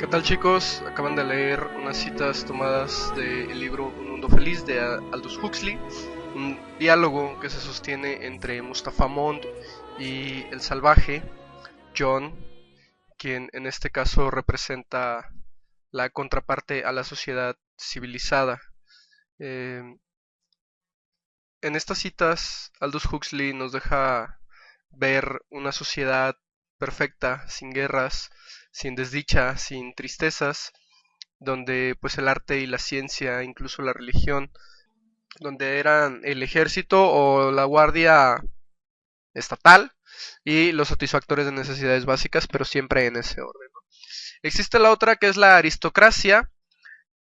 ¿Qué tal, chicos? Acaban de leer unas citas tomadas del libro Un Mundo Feliz de Aldous Huxley, un diálogo que se sostiene entre Mustafa Mond y el salvaje John, quien en este caso representa la contraparte a la sociedad civilizada. Eh, en estas citas, Aldous Huxley nos deja ver una sociedad perfecta, sin guerras, sin desdicha, sin tristezas, donde pues el arte y la ciencia, incluso la religión, donde eran el ejército o la guardia estatal y los satisfactores de necesidades básicas, pero siempre en ese orden, ¿no? Existe la otra que es la aristocracia,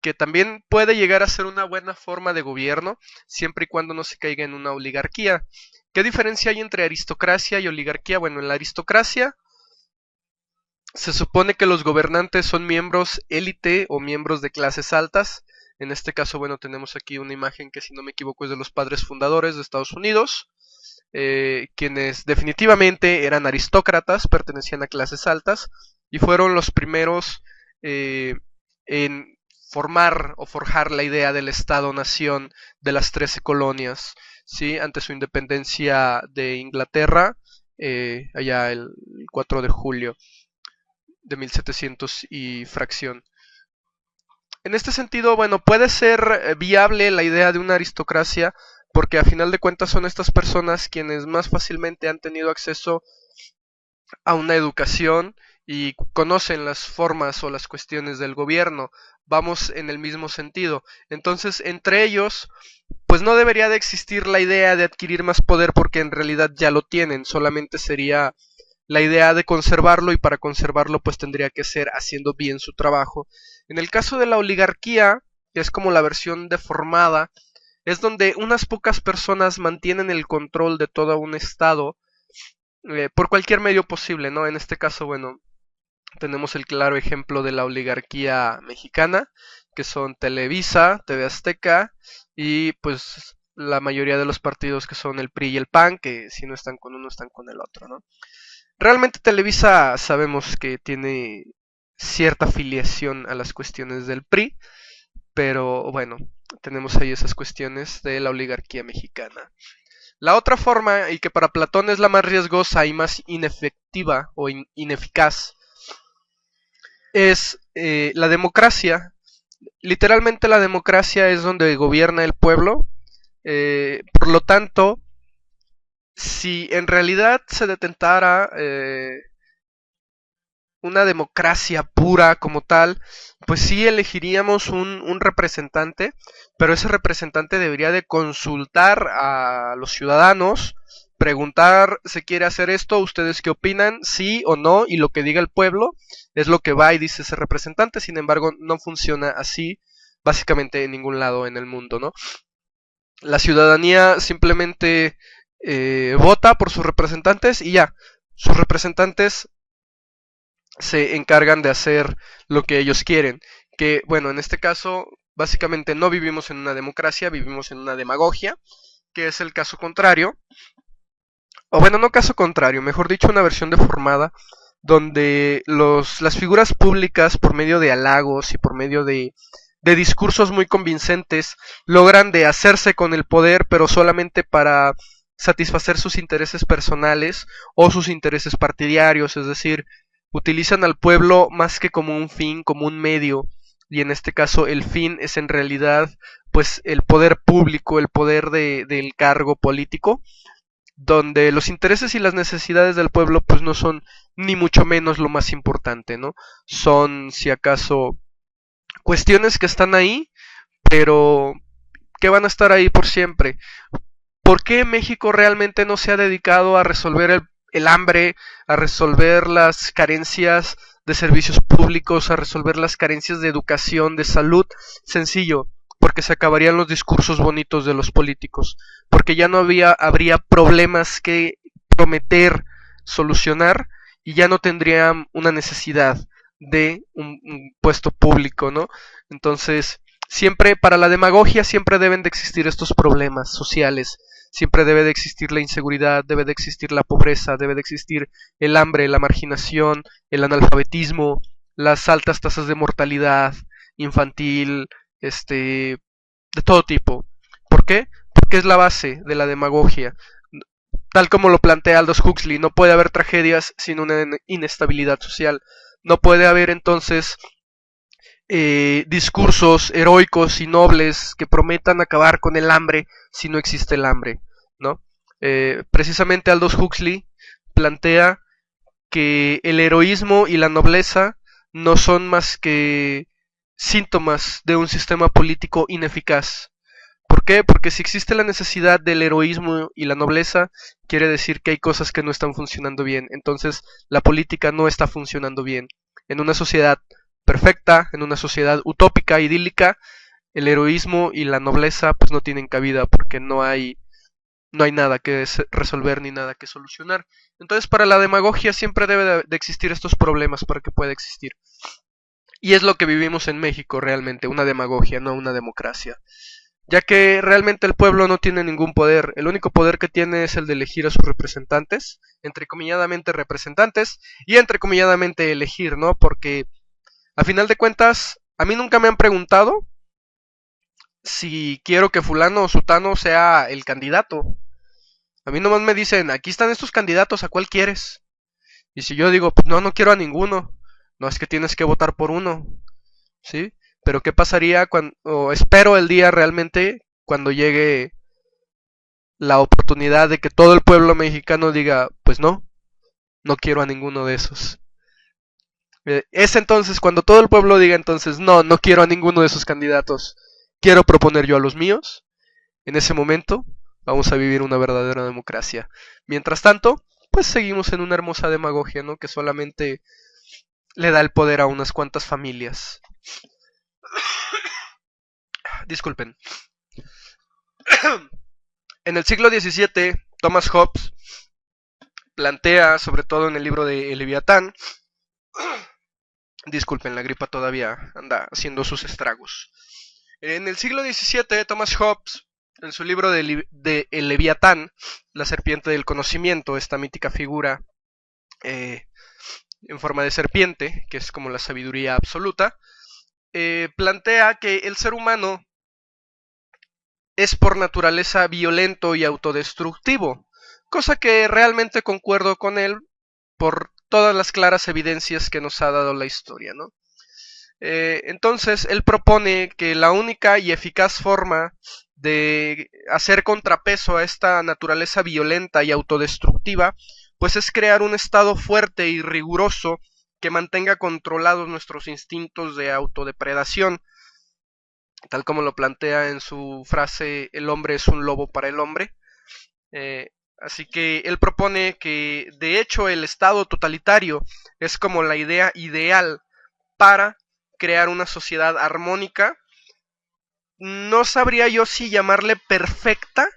que también puede llegar a ser una buena forma de gobierno, siempre y cuando no se caiga en una oligarquía. ¿Qué diferencia hay entre aristocracia y oligarquía? Bueno, en la aristocracia se supone que los gobernantes son miembros élite o miembros de clases altas. En este caso, bueno, tenemos aquí una imagen que, si no me equivoco, es de los padres fundadores de Estados Unidos, quienes definitivamente eran aristócratas, pertenecían a clases altas y fueron los primeros en formar o forjar la idea del Estado-nación de las 13 colonias, ¿sí? Ante su independencia de Inglaterra, allá el 4 de julio de 1700 y fracción. En este sentido, bueno, puede ser viable la idea de una aristocracia, porque a final de cuentas son estas personas quienes más fácilmente han tenido acceso a una educación y conocen las formas o las cuestiones del gobierno. Vamos en el mismo sentido. Entonces, entre ellos, pues no debería de existir la idea de adquirir más poder, porque en realidad ya lo tienen, solamente sería la idea de conservarlo, y para conservarlo pues tendría que ser haciendo bien su trabajo. En el caso de la oligarquía, que es como la versión deformada, es donde unas pocas personas mantienen el control de todo un estado por cualquier medio posible, ¿no? En este caso, bueno, tenemos el claro ejemplo de la oligarquía mexicana, que son Televisa, TV Azteca y pues la mayoría de los partidos que son el PRI y el PAN, que si no están con uno están con el otro, ¿no? Realmente Televisa sabemos que tiene cierta afiliación a las cuestiones del PRI, pero bueno, tenemos ahí esas cuestiones de la oligarquía mexicana. La otra forma, y que para Platón es la más riesgosa y más inefectiva o ineficaz, es la democracia. Literalmente la democracia es donde gobierna el pueblo, por lo tanto, si en realidad se detentara una democracia pura como tal, pues sí elegiríamos un representante, pero ese representante debería de consultar a los ciudadanos, preguntar: ¿se quiere hacer esto? ¿Ustedes qué opinan? ¿Sí o no? Y lo que diga el pueblo es lo que va y dice ese representante. Sin embargo, no funciona así básicamente en ningún lado en el mundo, ¿no? La ciudadanía simplemente vota por sus representantes y ya, sus representantes se encargan de hacer lo que ellos quieren. Que bueno, en este caso, básicamente no vivimos en una democracia, vivimos en una demagogia, que es el caso contrario, o bueno, no caso contrario, mejor dicho, una versión deformada, donde las figuras públicas, por medio de halagos y por medio de discursos muy convincentes, logran de hacerse con el poder, pero solamente para satisfacer sus intereses personales o sus intereses partidarios, es decir, utilizan al pueblo más que como un fin, como un medio, y en este caso el fin es en realidad pues el poder público, el poder del cargo político, donde los intereses y las necesidades del pueblo pues no son ni mucho menos lo más importante, ¿no? Son, si acaso, cuestiones que están ahí, pero que van a estar ahí por siempre. ¿Por qué México realmente no se ha dedicado a resolver el hambre, a resolver las carencias de servicios públicos, a resolver las carencias de educación, de salud? Sencillo, porque se acabarían los discursos bonitos de los políticos, porque ya no habría problemas que prometer solucionar, y ya no tendrían una necesidad de un puesto público, ¿no? Entonces, siempre para la demagogia siempre deben de existir estos problemas sociales. Siempre debe de existir la inseguridad, debe de existir la pobreza, debe de existir el hambre, la marginación, el analfabetismo, las altas tasas de mortalidad infantil, de todo tipo. ¿Por qué? Porque es la base de la demagogia. Tal como lo plantea Aldous Huxley, no puede haber tragedias sin una inestabilidad social. No puede haber entonces discursos heroicos y nobles que prometan acabar con el hambre si no existe el hambre, ¿no? Precisamente Aldous Huxley plantea que el heroísmo y la nobleza no son más que síntomas de un sistema político ineficaz. ¿Por qué? Porque si existe la necesidad del heroísmo y la nobleza, quiere decir que hay cosas que no están funcionando bien. Entonces, la política no está funcionando bien. En una sociedad perfecta, en una sociedad utópica, idílica, el heroísmo y la nobleza pues no tienen cabida porque no hay nada que resolver ni nada que solucionar. Entonces, para la demagogia siempre debe de existir estos problemas para que pueda existir. Y es lo que vivimos en México realmente, una demagogia, no una democracia. Ya que realmente el pueblo no tiene ningún poder, el único poder que tiene es el de elegir a sus representantes, entrecomilladamente representantes, y entrecomilladamente elegir, ¿no? Porque a final de cuentas, a mí nunca me han preguntado si quiero que fulano o sutano sea el candidato. A mí nomás me dicen, aquí están estos candidatos, ¿a cuál quieres? Y si yo digo, pues no, no quiero a ninguno, no es que tienes que votar por uno, ¿sí? Pero ¿qué pasaría cuando, o espero el día realmente cuando llegue la oportunidad de que todo el pueblo mexicano diga, pues no, no quiero a ninguno de esos? Es entonces cuando todo el pueblo diga entonces, no, no quiero a ninguno de esos candidatos, quiero proponer yo a los míos, en ese momento vamos a vivir una verdadera democracia. Mientras tanto, pues seguimos en una hermosa demagogia, ¿no? Que solamente le da el poder a unas cuantas familias. Disculpen. En el siglo XVII, Thomas Hobbes plantea, sobre todo en el libro de El Leviatán, disculpen, la gripa todavía anda haciendo sus estragos. En el siglo XVII, Thomas Hobbes, en su libro de El Leviatán, la serpiente del conocimiento, esta mítica figura en forma de serpiente, que es como la sabiduría absoluta, plantea que el ser humano es por naturaleza violento y autodestructivo, cosa que realmente concuerdo con él por todas las claras evidencias que nos ha dado la historia, ¿no? Entonces, él propone que la única y eficaz forma de hacer contrapeso a esta naturaleza violenta y autodestructiva, pues es crear un estado fuerte y riguroso que mantenga controlados nuestros instintos de autodepredación, tal como lo plantea en su frase "el hombre es un lobo para el hombre". Así que él propone que, de hecho, el estado totalitario es como la idea ideal para crear una sociedad armónica. No sabría yo si llamarle perfecta,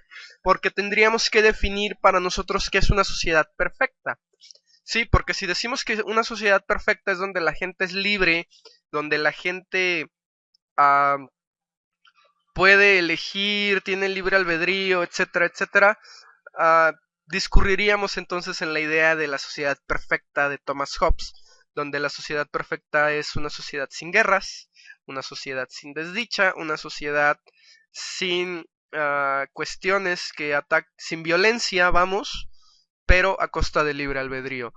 porque tendríamos que definir para nosotros qué es una sociedad perfecta. Sí, porque si decimos que una sociedad perfecta es donde la gente es libre, donde la gente uh, puede elegir, tiene libre albedrío, etcétera, etcétera, discurriríamos entonces en la idea de la sociedad perfecta de Thomas Hobbes, donde la sociedad perfecta es una sociedad sin guerras, una sociedad sin desdicha, una sociedad sin cuestiones que sin violencia, vamos, pero a costa del libre albedrío.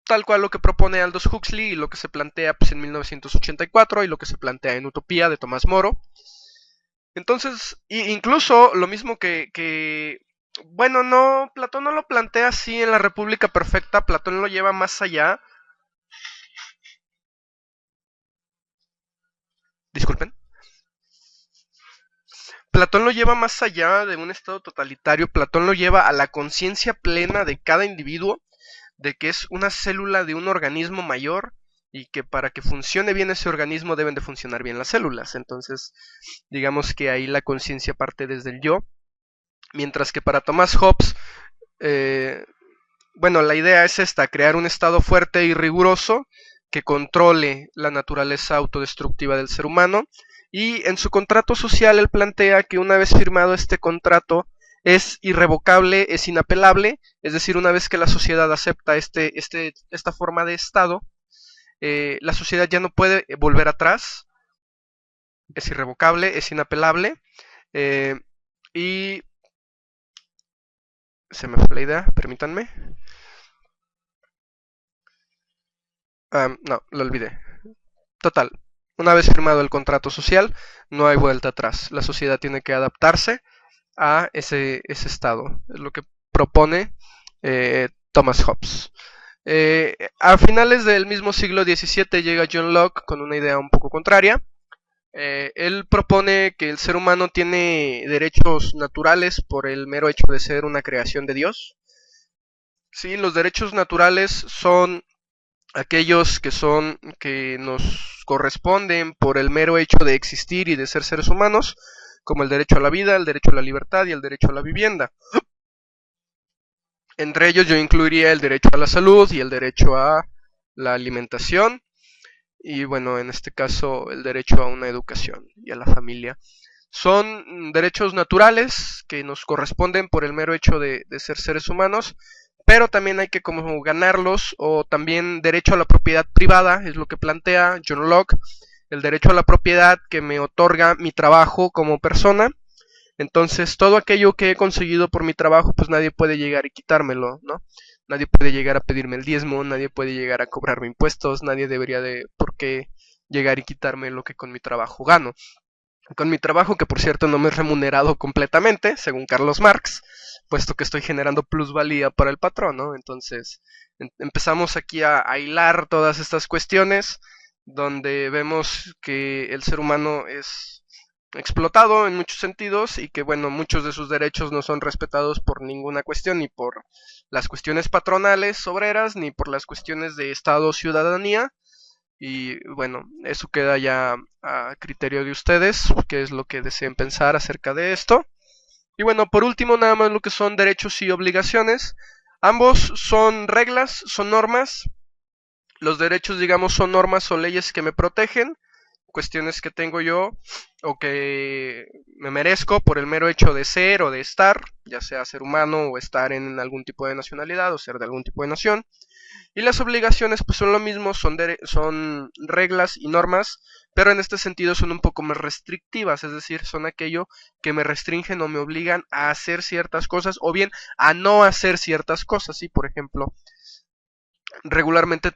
Tal cual lo que propone Aldous Huxley y lo que se plantea pues, en 1984 y lo que se plantea en Utopía de Tomás Moro. Entonces, incluso lo mismo que bueno, no, Platón no lo plantea así en la República Perfecta, Platón lo lleva más allá. Disculpen. Platón lo lleva más allá de un estado totalitario, Platón lo lleva a la conciencia plena de cada individuo, de que es una célula de un organismo mayor y que para que funcione bien ese organismo deben de funcionar bien las células. Entonces, digamos que ahí la conciencia parte desde el yo, mientras que para Thomas Hobbes, bueno, la idea es esta, crear un estado fuerte y riguroso que controle la naturaleza autodestructiva del ser humano, y en su contrato social él plantea que una vez firmado este contrato es irrevocable, es inapelable, es decir, una vez que la sociedad acepta esta forma de estado, la sociedad ya no puede volver atrás, es irrevocable, es inapelable, eh, y se me fue la idea, permítanme. No, lo olvidé. Total, una vez firmado el contrato social, no hay vuelta atrás. La sociedad tiene que adaptarse a ese estado. Es lo que propone Thomas Hobbes. A finales del mismo siglo XVII llega John Locke con una idea un poco contraria. Él propone que el ser humano tiene derechos naturales por el mero hecho de ser una creación de Dios. Sí, los derechos naturales son aquellos que nos corresponden por el mero hecho de existir y de ser seres humanos, como el derecho a la vida, el derecho a la libertad y el derecho a la vivienda. Entre ellos yo incluiría el derecho a la salud y el derecho a la alimentación y bueno, en este caso el derecho a una educación y a la familia. Son derechos naturales que nos corresponden por el mero hecho de ser seres humanos, pero también hay que como ganarlos, o también derecho a la propiedad privada, es lo que plantea John Locke, el derecho a la propiedad que me otorga mi trabajo como persona. Entonces, todo aquello que he conseguido por mi trabajo, pues nadie puede llegar y quitármelo, ¿no? Nadie puede llegar a pedirme el diezmo, nadie puede llegar a cobrarme impuestos, nadie debería de por qué llegar y quitarme lo que con mi trabajo gano. Con mi trabajo, que por cierto no me es remunerado completamente, según Carlos Marx, puesto que estoy generando plusvalía para el patrón, ¿no? Entonces, empezamos aquí a hilar todas estas cuestiones, donde vemos que el ser humano es explotado en muchos sentidos y que, bueno, muchos de sus derechos no son respetados por ninguna cuestión, ni por las cuestiones patronales, obreras, ni por las cuestiones de Estado-ciudadanía, y bueno, eso queda ya a criterio de ustedes, qué es lo que deseen pensar acerca de esto. Y bueno, por último, nada más lo que son derechos y obligaciones. Ambos son reglas, son normas. Los derechos, digamos, son normas o leyes que me protegen, cuestiones que tengo yo o que me merezco por el mero hecho de ser o de estar, ya sea ser humano o estar en algún tipo de nacionalidad o ser de algún tipo de nación. Y las obligaciones pues son lo mismo, son reglas y normas, pero en este sentido son un poco más restrictivas, es decir, son aquello que me restringen o me obligan a hacer ciertas cosas o bien a no hacer ciertas cosas, ¿sí? Por ejemplo, regularmente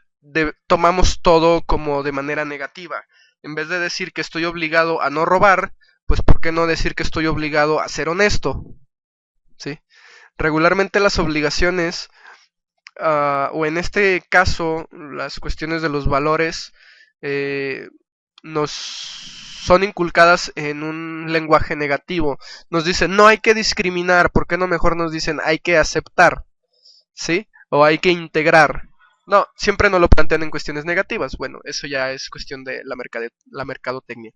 tomamos todo como de manera negativa. En vez de decir que estoy obligado a no robar, pues ¿por qué no decir que estoy obligado a ser honesto? ¿Sí? Regularmente las obligaciones o en este caso las cuestiones de los valores eh, nos son inculcadas en un lenguaje negativo. Nos dicen, no hay que discriminar, ¿por qué no mejor nos dicen hay que aceptar? ¿Sí? O hay que integrar. No, siempre nos lo plantean en cuestiones negativas. Bueno, eso ya es cuestión de la mercadotecnia.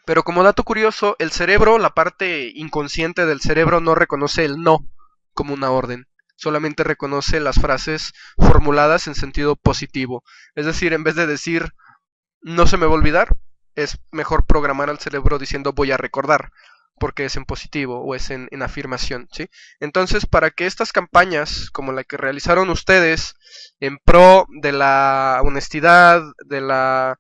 Pero como dato curioso, el cerebro, la parte inconsciente del cerebro no reconoce el no como una orden, solamente reconoce las frases formuladas en sentido positivo. Es decir, en vez de decir no se me va a olvidar, es mejor programar al cerebro diciendo voy a recordar, porque es en positivo o es en afirmación, ¿sí? Entonces, para que estas campañas, como la que realizaron ustedes, en pro de la honestidad, de la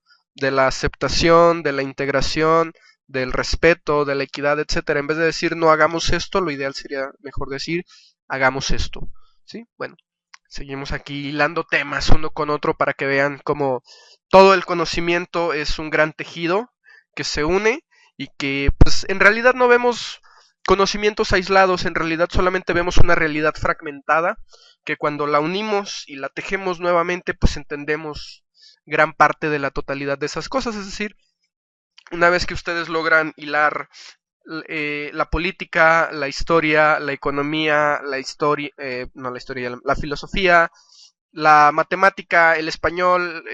aceptación, de la integración, del respeto, de la equidad, etcétera, en vez de decir no hagamos esto, lo ideal sería mejor decir hagamos esto, ¿sí? Bueno, seguimos aquí hilando temas uno con otro para que vean cómo todo el conocimiento es un gran tejido que se une y que pues en realidad no vemos conocimientos aislados, en realidad solamente vemos una realidad fragmentada que cuando la unimos y la tejemos nuevamente pues entendemos gran parte de la totalidad de esas cosas, es decir, una vez que ustedes logran hilar la política, la historia, la economía, la historia, no la historia, la filosofía, la matemática, el español,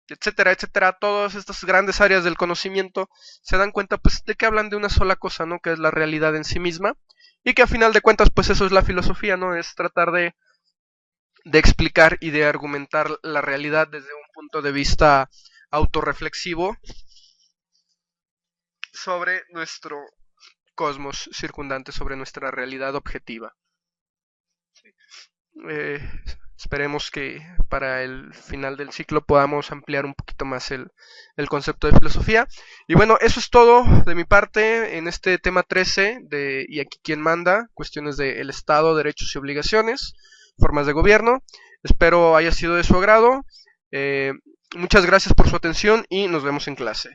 etcétera, etcétera, todas estas grandes áreas del conocimiento se dan cuenta pues de que hablan de una sola cosa, ¿no? Que es la realidad en sí misma y que a final de cuentas pues eso es la filosofía, ¿no? Es tratar de explicar y de argumentar la realidad desde un punto de vista autorreflexivo sobre nuestro cosmos circundante, sobre nuestra realidad objetiva. Eh, Esperemos que para el final del ciclo podamos ampliar un poquito más el concepto de filosofía. Y bueno, eso es todo de mi parte en este tema 13 de ¿Y aquí quién manda? Cuestiones del Estado, derechos y obligaciones, formas de gobierno. Espero haya sido de su agrado. Muchas gracias por su atención y nos vemos en clase.